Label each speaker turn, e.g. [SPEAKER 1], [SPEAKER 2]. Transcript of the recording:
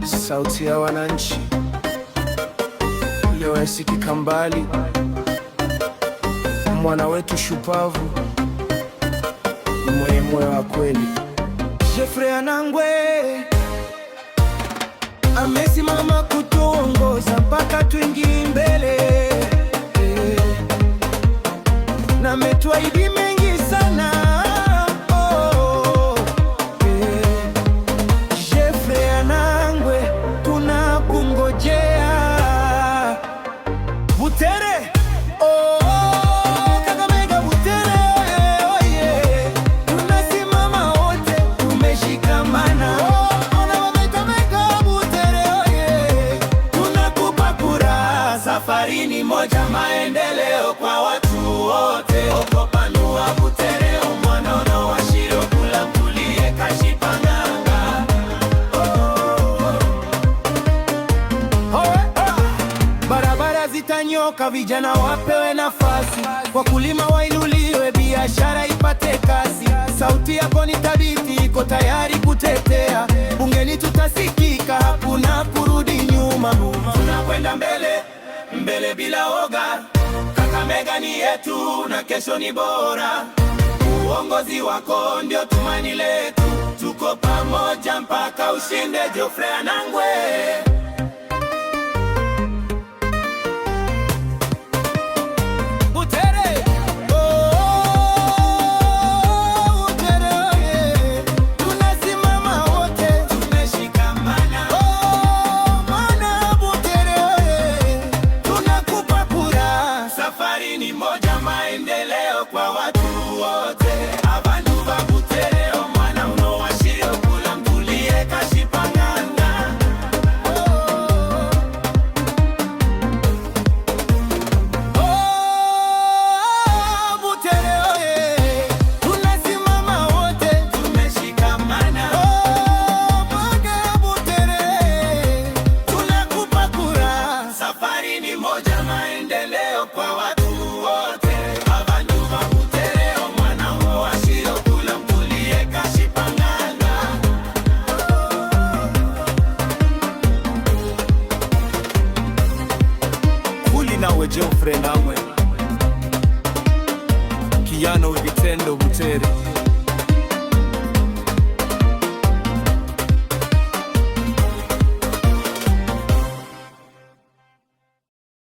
[SPEAKER 1] Sauti ya wananchi leo yasikika mbali, mwana wetu shupavu, mwenye moyo wa kweli. Geoffrey Anangwe amesimama kutuongoza mpaka tuingie mbele, na ametuahidi mengi sana. Geoffrey Anangwe tunakungojea. Butere, Kakamega Butere, oh yeah. Tunasimama wote tumeshikamana. Kakamega Butere, oh yeah. Tunakupa kura, safari ni moja, maendeleo kwa watu wote. Okopanua Butere, omwana wa shiro kula kulie kashipanganga. Barabara zitanyoka, vijana wapewe nafasi, wakulima wainuliwe, biashara ipate kasi. Sauti yako ni thabiti, iko tayari kutetea. Bungeni tutasikika, hakuna kurudi nyuma. Tunakwenda mbele, mbele bila woga. Kakamega ni yetu na kesho ni bora. Uongozi wako ndio tumaini letu, tuko pamoja mpaka ushinde. Geoffrey Anangwe.